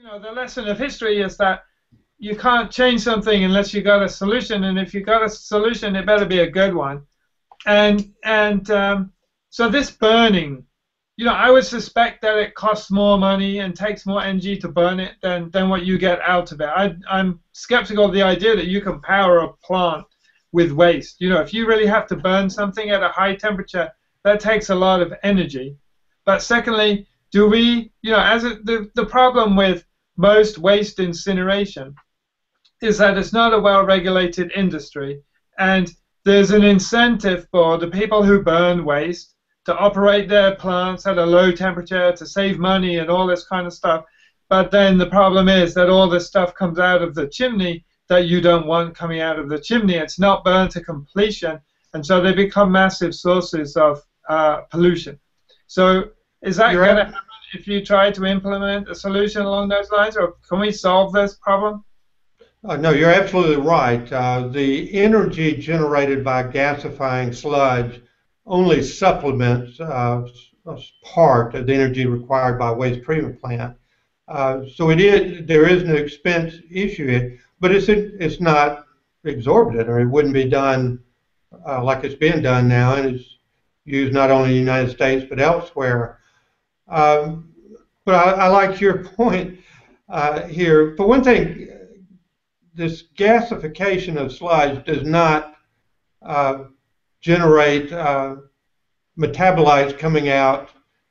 The lesson of history is that you can't change something unless you got a solution, and if you got a solution, it better be a good one. So this burning, I would suspect that it costs more money and takes more energy to burn it than what you get out of it. I'm skeptical of the idea that you can power a plant with waste. If you really have to burn something at a high temperature, that takes a lot of energy. But secondly, do we, the problem with most waste incineration is that it's not a well-regulated industry, and there's an incentive for the people who burn waste to operate their plants at a low temperature to save money and all this kind of stuff. But then the problem is that all this stuff comes out of the chimney that you don't want coming out of the chimney. It's not burned to completion, and so they become massive sources of pollution. So is that going to happen if you try to implement a solution along those lines, or can we solve this problem? No, you're absolutely right. The energy generated by gasifying sludge only supplements a part of the energy required by a waste treatment plant. So there is an expense issue here, but it's not exorbitant, or it wouldn't be done like it's being done now, and it's used not only in the United States but elsewhere. But I like your point here. For one thing, this gasification of sludge does not generate metabolites coming out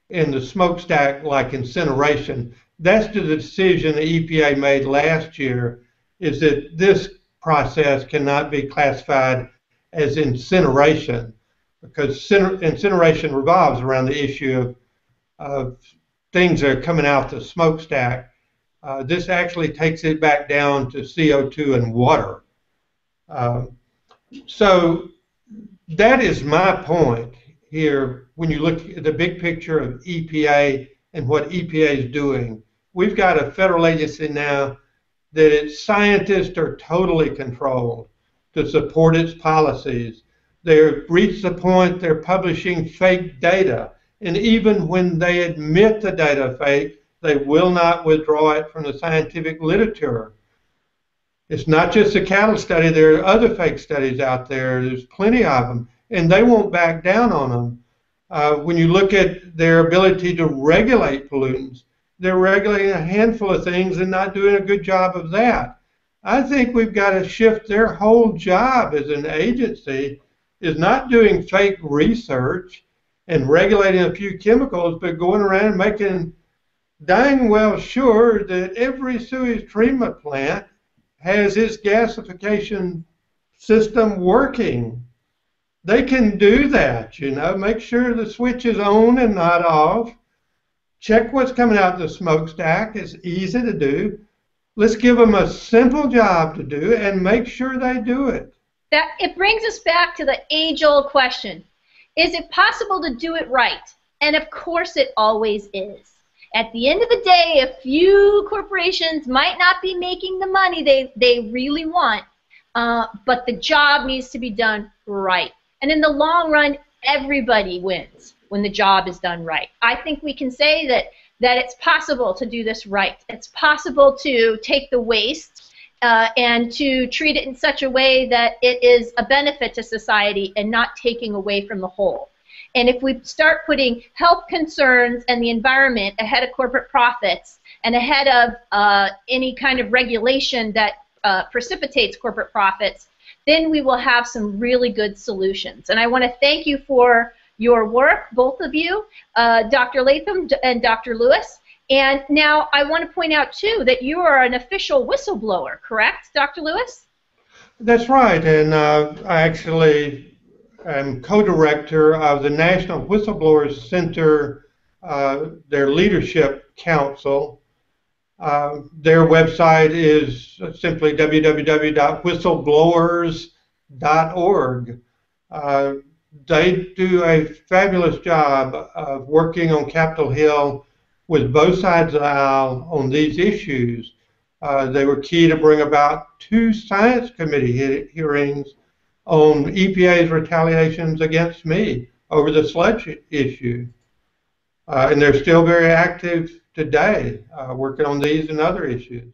in the smokestack like incineration. That's the decision the EPA made last year, is that this process cannot be classified as incineration, because incineration revolves around the issue of things that are coming out the smokestack. This actually takes it back down to CO2 and water. So that is my point here. When you look at the big picture of EPA and what EPA is doing, we've got a federal agency now that its scientists are totally controlled to support its policies. They've reached the point they're publishing fake data, and even when they admit the data fake, they will not withdraw it from the scientific literature. It's not just a cattle study. There are other fake studies out there. There's plenty of them, and they won't back down on them. When you look at their ability to regulate pollutants, they're regulating a handful of things and not doing a good job of that. I think we've got to shift. Their whole job as an agency is not doing fake research and regulating a few chemicals, but going around and making dang well sure that every sewage treatment plant has its gasification system working. They can do that, make sure the switch is on and not off. Check what's coming out the smokestack. It's easy to do. Let's give them a simple job to do and make sure they do it. It brings us back to the age-old question. Is it possible to do it right? And of course it always is. At the end of the day, a few corporations might not be making the money they really want, but the job needs to be done right. And in the long run, everybody wins when the job is done right. I think we can say that it's possible to do this right. It's possible to take the waste and to treat it in such a way that it is a benefit to society and not taking away from the whole. And if we start putting health concerns and the environment ahead of corporate profits and ahead of any kind of regulation that precipitates corporate profits, then we will have some really good solutions. And I want to thank you for your work, both of you, Dr. Latham and Dr. Lewis. And now I want to point out, too, that you are an official whistleblower, correct, Dr. Lewis? That's right, and I actually am co-director of the National Whistleblowers Center, their leadership council. Their website is simply www.whistleblowers.org. They do a fabulous job of working on Capitol Hill with both sides of the aisle on these issues. They were key to bring about 2 science committee hearings on EPA's retaliations against me over the sludge issue. And they're still very active today, working on these and other issues.